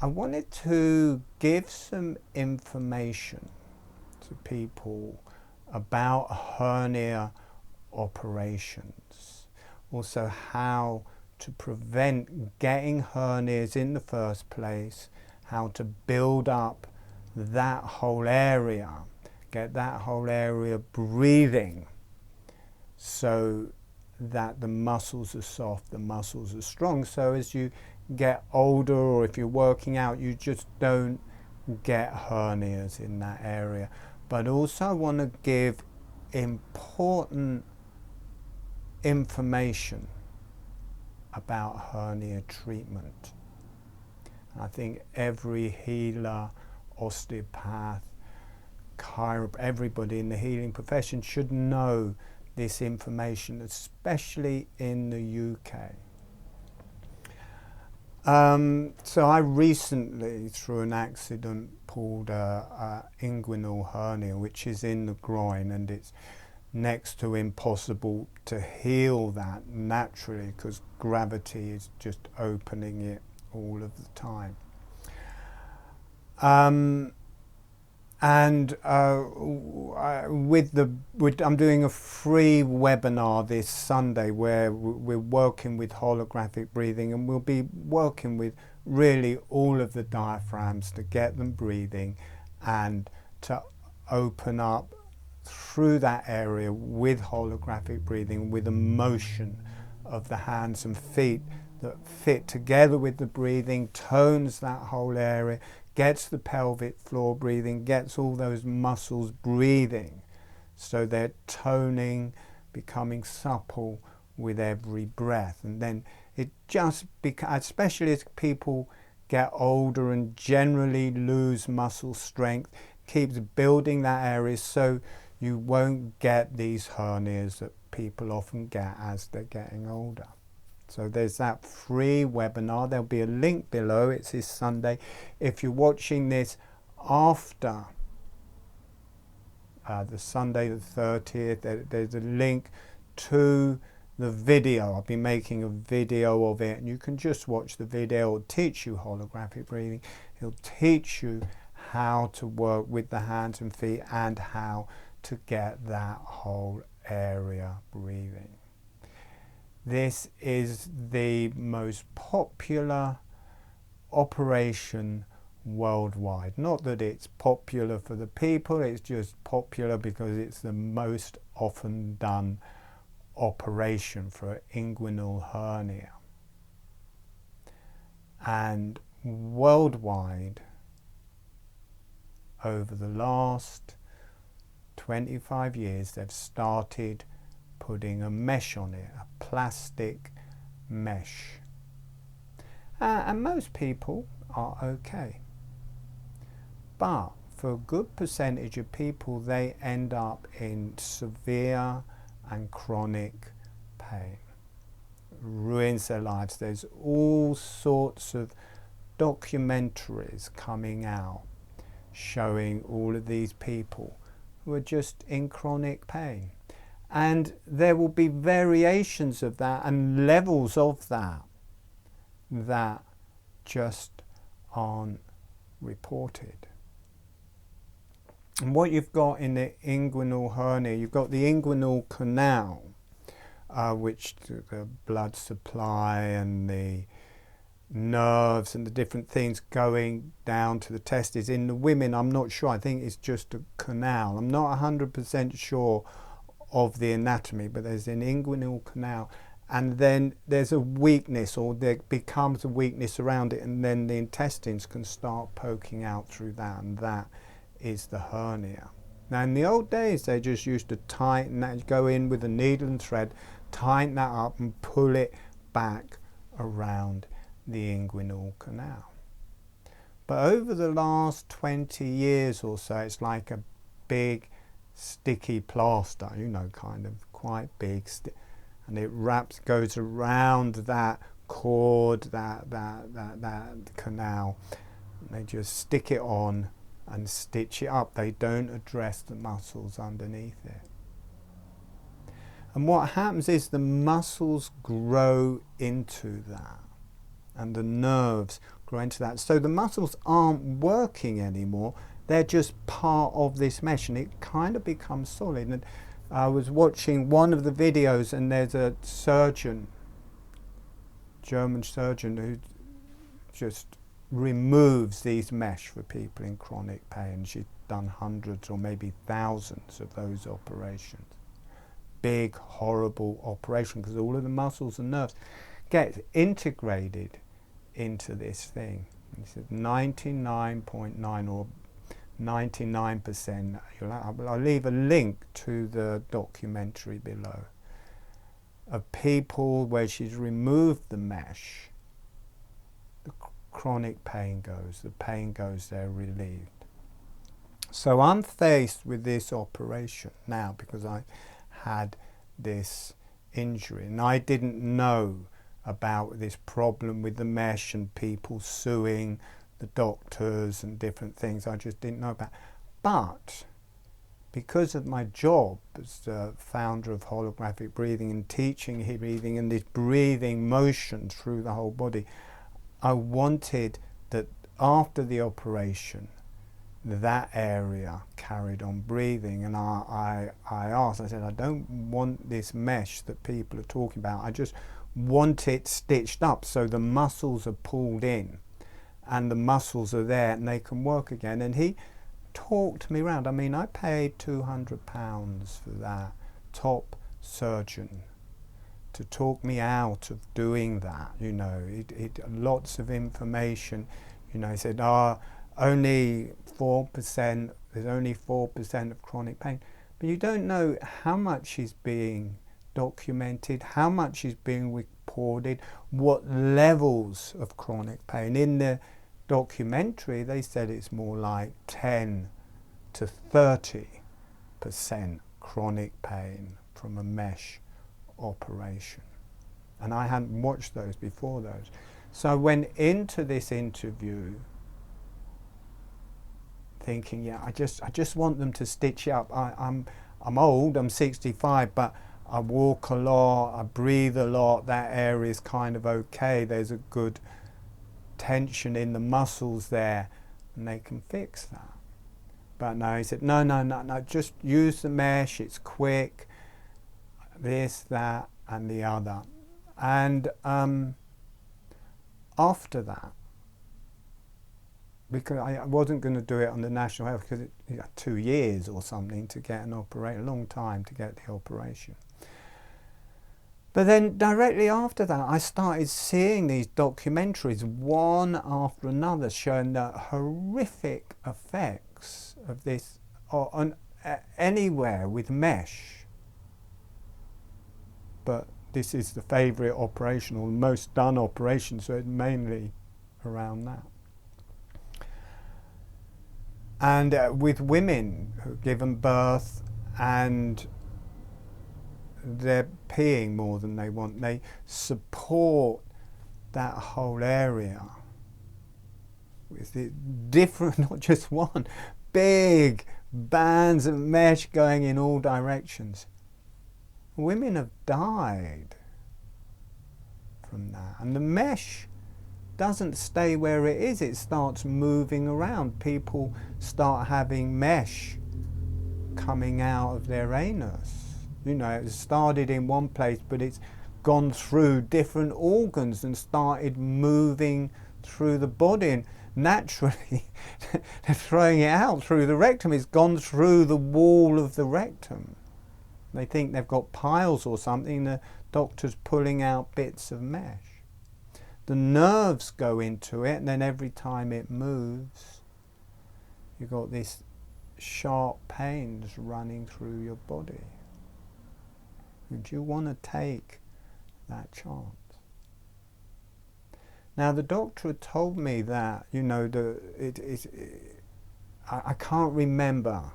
I wanted to give some information to people about hernia operations, also how to prevent getting hernias in the first place, how to build up that whole area, get that whole area breathing so that the muscles are soft, the muscles are strong, so as you get older or if you're working out, you just don't get hernias in that area. But also I want to give important information about hernia treatment. I think every healer, osteopath, everybody in the healing profession should know this information, especially in the UK. So I recently, through an accident, pulled a inguinal hernia, which is in the groin, and it's next to impossible to heal that naturally because gravity is just opening it all of the time. I'm doing a free webinar this Sunday where we're working with holographic breathing, and we'll be working with really all of the diaphragms to get them breathing and to open up through that area with holographic breathing, with a motion of the hands and feet that fit together with the breathing, tones that whole area, gets the pelvic floor breathing, gets all those muscles breathing, so they're toning, becoming supple with every breath. And then it just especially as people get older and generally lose muscle strength, keeps building that area so you won't get these hernias that people often get as they're getting older. So there's that free webinar. There'll be a link below. It's this Sunday. If you're watching this after the Sunday the 30th, there's a link to the video. I'll be making a video of it, and you can just watch the video. It'll teach you holographic breathing. It'll teach you how to work with the hands and feet and how to get that whole area breathing. This is the most popular operation worldwide. Not that it's popular for the people, it's just popular because it's the most often done operation for inguinal hernia. And worldwide, over the last 25 years, they've started putting a mesh on it, a plastic mesh. And most people are okay. But for a good percentage of people, they end up in severe and chronic pain. Ruins their lives. There's all sorts of documentaries coming out showing all of these people who are just in chronic pain. And there will be variations of that and levels of that that just aren't reported. And what you've got in the inguinal hernia, you've got the inguinal canal, which the blood supply and the nerves and the different things going down to the testes. In the women, I'm not sure. I think it's just a canal. I'm not 100% sure of the anatomy, but there's an inguinal canal, and then there's a weakness, or there becomes a weakness around it, and then the intestines can start poking out through that, and that is the hernia. Now in the old days they just used to tighten that, go in with a needle and thread, tighten that up and pull it back around the inguinal canal. But over the last 20 years or so, it's like a big sticky plaster, you know, kind of quite big, and it goes around that cord, that canal. And they just stick it on and stitch it up. They don't address the muscles underneath it. And what happens is the muscles grow into that, and the nerves grow into that. So the muscles aren't working anymore, they're just part of this mesh, and it kind of becomes solid. And I was watching one of the videos, and there's a surgeon, German surgeon, who just removes these mesh for people in chronic pain. She's done hundreds or maybe thousands of those operations. Big, horrible operation, because all of the muscles and nerves get integrated into this thing. He said 99.9 or 99%. I'll leave a link to the documentary below of people where she's removed the mesh. The chronic pain goes, the pain goes, they're relieved. So I'm faced with this operation now because I had this injury, and I didn't know about this problem with the mesh and people suing the doctors and different things. I just didn't know about. But because of my job as the founder of holographic breathing and teaching breathing and this breathing motion through the whole body, I wanted that after the operation that area carried on breathing. And I asked, I said, I don't want this mesh that people are talking about, I just want it stitched up so the muscles are pulled in and the muscles are there and they can work again. And he talked me around. I mean, I paid £200 for that top surgeon to talk me out of doing that, you know. Lots of information, you know. He said, only 4%, there's only 4% of chronic pain. But you don't know how much is being documented, how much is being reported, what levels of chronic pain. In the documentary, they said it's more like 10 to 30% chronic pain from a mesh operation. And I hadn't watched those before those. So I went into this interview thinking, yeah, I just want them to stitch up. I'm old, I'm 65, but I walk a lot, I breathe a lot, that area is kind of okay, there's a good tension in the muscles there, and they can fix that. But no, he said, no, just use the mesh, it's quick, this, that, and the other. And after that, because I wasn't going to do it on the National Health, because it got 2 years or something to get an operation, a long time to get the operation. But then directly after that, I started seeing these documentaries, one after another, showing the horrific effects of this on anywhere with mesh. But this is the favourite operation, or the most done operation, so it's mainly around that. And with women who've given birth and they're peeing more than they want, they support that whole area with the different, not just one, big bands of mesh going in all directions. Women have died from that. And the mesh doesn't stay where it is, it starts moving around. People start having mesh coming out of their anus. You know, it started in one place, but it's gone through different organs and started moving through the body. And naturally, they're throwing it out through the rectum. It's gone through the wall of the rectum. They think they've got piles or something. The doctor's pulling out bits of mesh. The nerves go into it, and then every time it moves, you've got these sharp pains running through your body. Would you want to take that chance? Now, the doctor had told me that, you know, I can't remember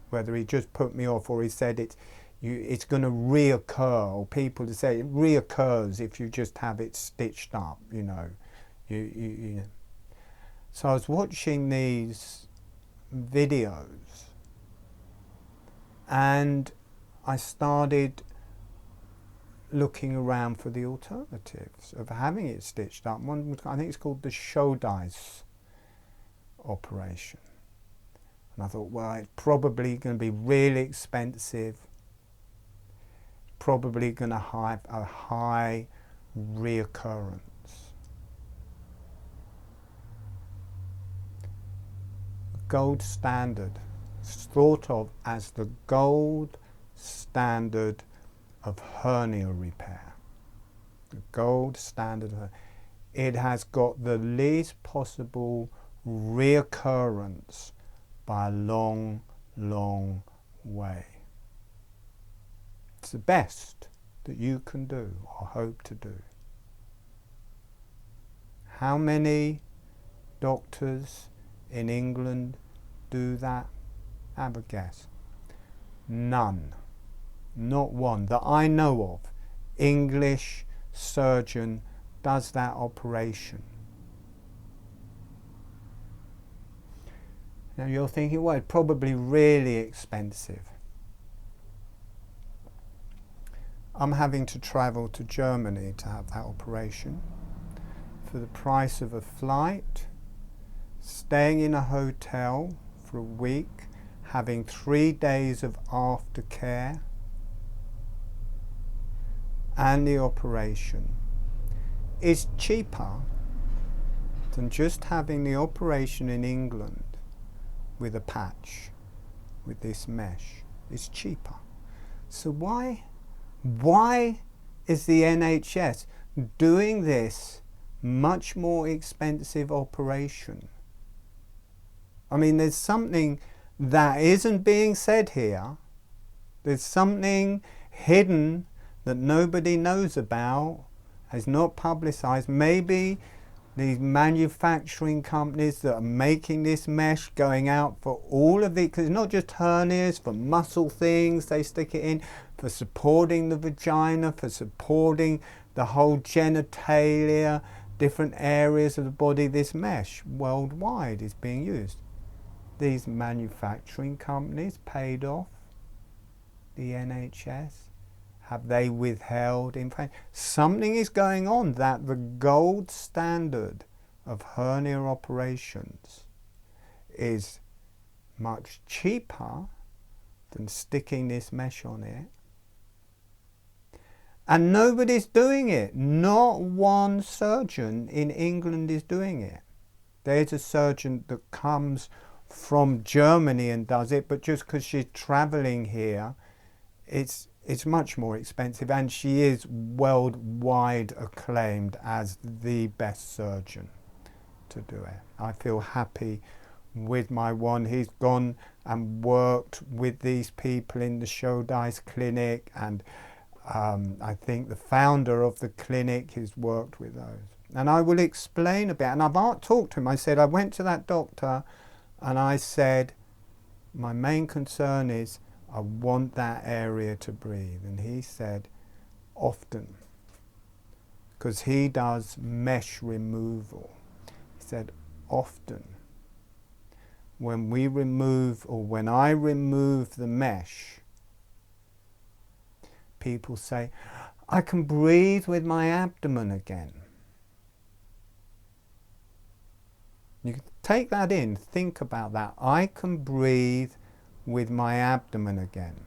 whether he just put me off or he said it's going to reoccur, or people to say it reoccurs if you just have it stitched up, you know. You know. So I was watching these videos and I started looking around for the alternatives of having it stitched up. One, I think it's called the Shodai's operation. And I thought, well, it's probably going to be really expensive, probably going to have a high reoccurrence. Gold standard. It's thought of as the gold standard of hernia repair. The gold standard. It has got the least possible reoccurrence by a long, long way. It's the best that you can do or hope to do. How many doctors in England do that? Have a guess. None. Not one that I know of. English surgeon does that operation. Now you're thinking, well, it's probably really expensive. I'm having to travel to Germany to have that operation for the price of a flight, staying in a hotel for a week, having 3 days of aftercare, and the operation is cheaper than just having the operation in England with a patch, with this mesh. It's cheaper. So why is the NHS doing this much more expensive operation? I mean, there's something that isn't being said here. There's something hidden that nobody knows about, has not publicized. Maybe these manufacturing companies that are making this mesh, going out for all of it, because it's not just hernias, for muscle things they stick it in, for supporting the vagina, for supporting the whole genitalia, different areas of the body. This mesh worldwide is being used. These manufacturing companies paid off the NHS. Have they withheld? In fact, something is going on that the gold standard of hernia operations is much cheaper than sticking this mesh on it. And nobody's doing it. Not one surgeon in England is doing it. There's a surgeon that comes from Germany and does it, but just because she's traveling here, it's much more expensive, and she is worldwide acclaimed as the best surgeon to do it. I feel happy with my one. He's gone and worked with these people in the Shodai's clinic, and I think the founder of the clinic has worked with those. And I will explain a bit, and I've talked to him. I said, I went to that doctor and I said, my main concern is I want that area to breathe. And he said, often, because he does mesh removal. He said, often, when we remove, or when I remove the mesh, people say, I can breathe with my abdomen again. You can take that in, think about that. I can breathe with my abdomen again.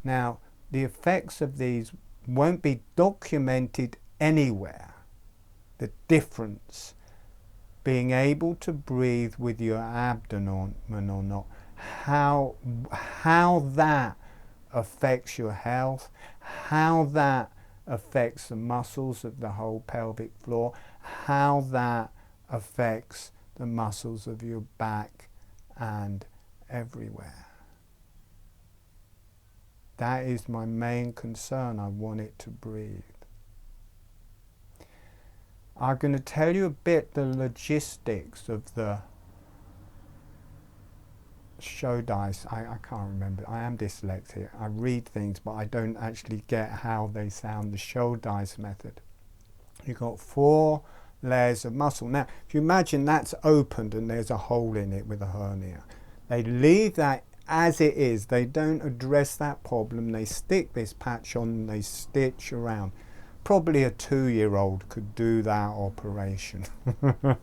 Now, the effects of these won't be documented anywhere. The difference, being able to breathe with your abdomen or not, how that affects your health, how that affects the muscles of the whole pelvic floor, how that affects the muscles of your back and everywhere. That is my main concern. I want it to breathe. I'm going to tell you a bit the logistics of the Shodai's. I can't remember. I am dyslexic. I read things, but I don't actually get how they sound. The Shodai's method. You've got 4 layers of muscle. Now, if you imagine that's opened and there's a hole in it with a hernia, they leave that as it is. They don't address that problem. They stick this patch on and they stitch around. Probably a 2-year-old could do that operation.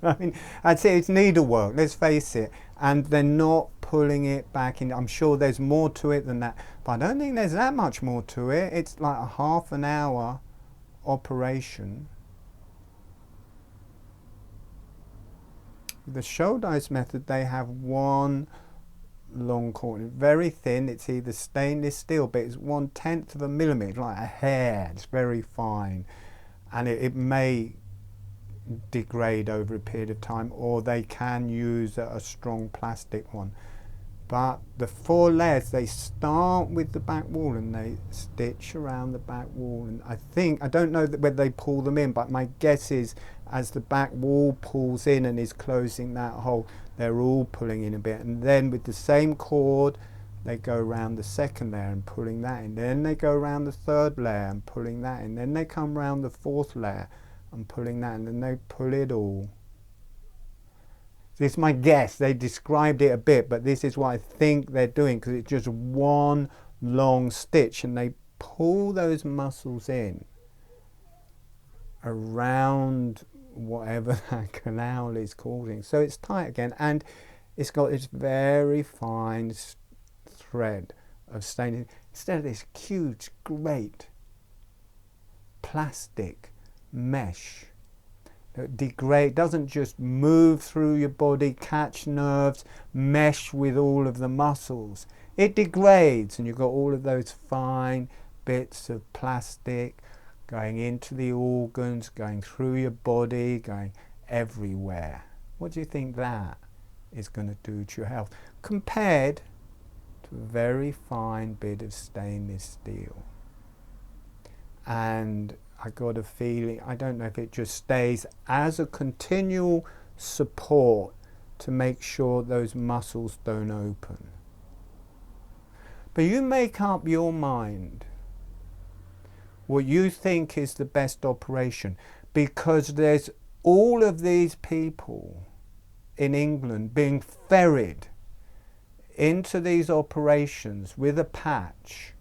I mean, I'd say it's needlework, let's face it, and they're not pulling it back in. I'm sure there's more to it than that, but I don't think there's that much more to it. It's like a half an hour operation. The shoulder ice method, they have one long cord, very thin. It's either stainless steel, but it's 1/10 of a millimeter, like a hair. It's very fine, and it may degrade over a period of time, or they can use a strong plastic one. But the 4 layers, they start with the back wall and they stitch around the back wall, and I don't know whether they pull them in, but my guess is as the back wall pulls in and is closing that hole, they're all pulling in a bit, and then with the same cord they go around the 2nd layer and pulling that in, then they go around the 3rd layer and pulling that in, then they come around the 4th layer and pulling that in, and they pull it all. This is my guess. They described it a bit, but this is what I think they're doing, because it's just one long stitch, and they pull those muscles in around whatever that canal is causing. So it's tight again, and it's got this very fine thread of staining instead of this huge, great plastic mesh that doesn't just move through your body, catch nerves, mesh with all of the muscles. It degrades, and you've got all of those fine bits of plastic going into the organs, going through your body, going everywhere. What do you think that is going to do to your health, compared to a very fine bit of stainless steel? And I got a feeling, I don't know if it just stays as a continual support to make sure those muscles don't open. But you make up your mind what you think is the best operation, because there's all of these people in England being ferried into these operations with a patch,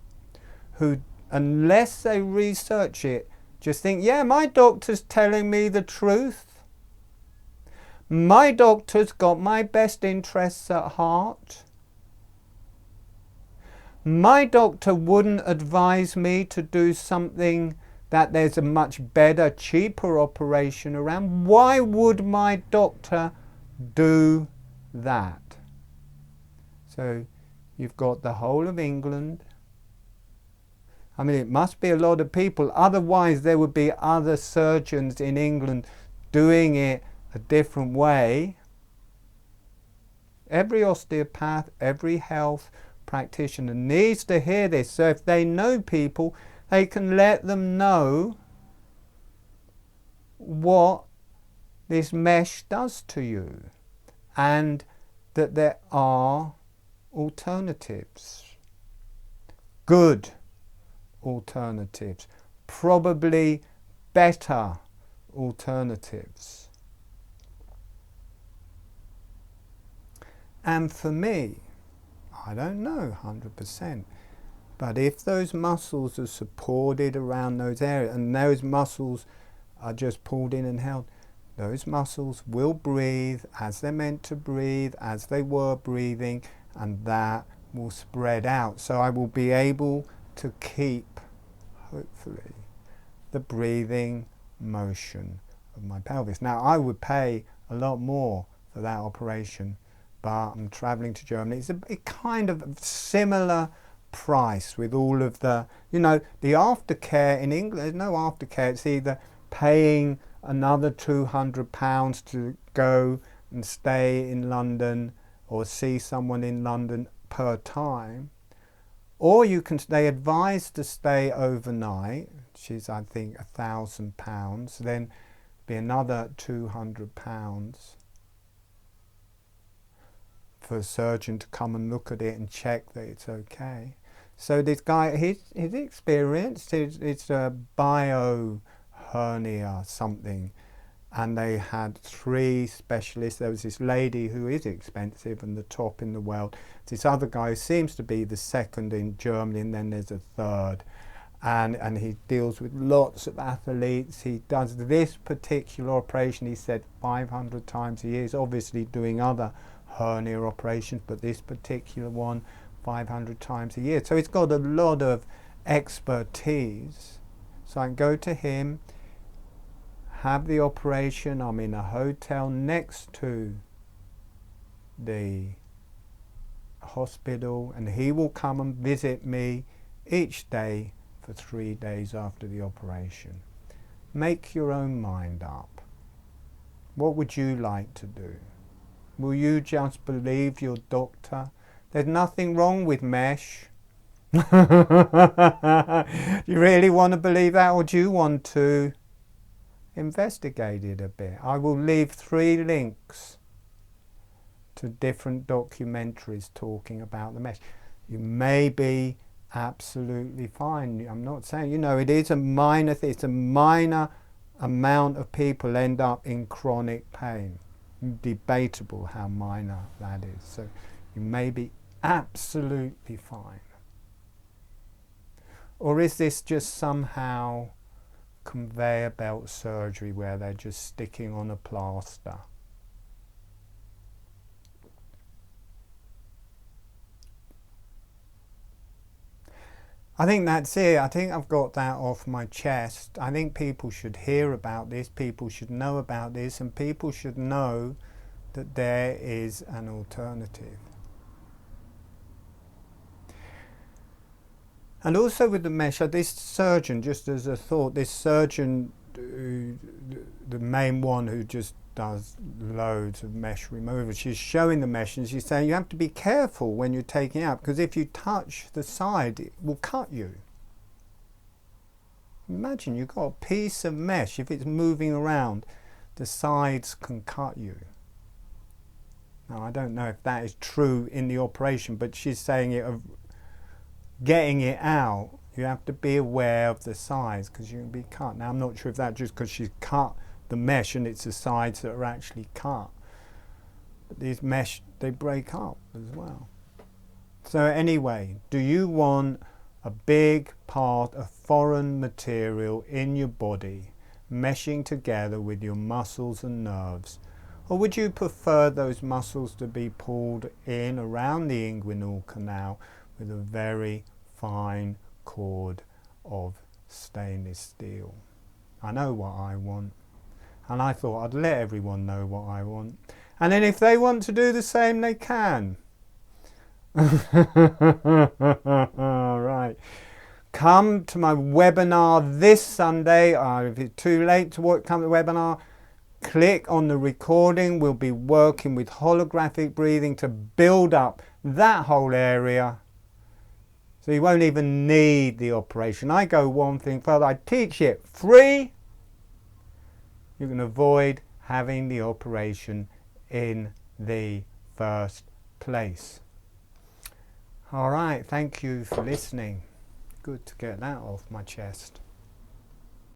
who, unless they research it, just think, yeah, my doctor's telling me the truth. My doctor's got my best interests at heart. My doctor wouldn't advise me to do something that there's a much better, cheaper operation around. Why would my doctor do that? So you've got the whole of England. I mean, it must be a lot of people, otherwise there would be other surgeons in England doing it a different way. Every osteopath, every health practitioner needs to hear this, so if they know people, they can let them know what this mesh does to you, and that there are alternatives, good alternatives, probably better alternatives. And for me, I don't know 100%, but if those muscles are supported around those areas, and those muscles are just pulled in and held, those muscles will breathe as they're meant to breathe, as they were breathing, and that will spread out. So I will be able to keep, hopefully, the breathing motion of my pelvis. Now, I would pay a lot more for that operation, but I'm traveling to Germany. It's a kind of similar price with all of the, you know, the aftercare in England. There's no aftercare. It's either paying another £200 to go and stay in London or see someone in London per time, or you can, they advise to stay overnight, which is I think £1,000, then be another £200 for a surgeon to come and look at it and check that it's okay. So this guy, his experience, it's a bio hernia something, and they had 3 specialists. There was this lady who is expensive and the top in the world. This other guy who seems to be the 2nd in Germany, and then there's a 3rd. And he deals with lots of athletes. He does this particular operation, he said, 500 times a year. He's obviously doing other hernia operations, but this particular one, 500 times a year. So he's got a lot of expertise. So I can go to him, have the operation. I'm in a hotel next to the hospital, and he will come and visit me each day for 3 days after the operation. Make your own mind up. What would you like to do? Will you just believe your doctor? There's nothing wrong with mesh. You really want to believe that, or do you want to investigate it a bit? I will leave 3 links to different documentaries talking about the mesh. You may be absolutely fine. I'm not saying, you know, it is a minor thing. It's a minor amount of people end up in chronic pain. Debatable how minor that is. So you may be absolutely fine. Or is this just somehow conveyor belt surgery where they're just sticking on a plaster? I think that's it. I think I've got that off my chest. I think people should hear about this, people should know about this, and people should know that there is an alternative. And also with the mesh, this surgeon, just as a thought, this surgeon, the main one who just does loads of mesh removal, she's showing the mesh and she's saying you have to be careful when you're taking it out, because if you touch the side it will cut you. Imagine you've got a piece of mesh, if it's moving around the sides can cut you. Now I don't know if that is true in the operation, but she's saying it of getting it out, you have to be aware of the sides because you can be cut. Now I'm not sure if that's just because she's cut the mesh and it's the sides that are actually cut. But these mesh, they break up as well. So anyway, do you want a big part of foreign material in your body meshing together with your muscles and nerves? Or would you prefer those muscles to be pulled in around the inguinal canal with a very fine cord of stainless steel? I know what I want. And I thought I'd let everyone know what I want. And then if they want to do the same, they can. Right. Come to my webinar this Sunday. If it's too late to come to the webinar, click on the recording. We'll be working with holographic breathing to build up that whole area. So you won't even need the operation. I go one thing further. I teach it free. You can avoid having the operation in the first place. All right, thank you for listening. Good to get that off my chest.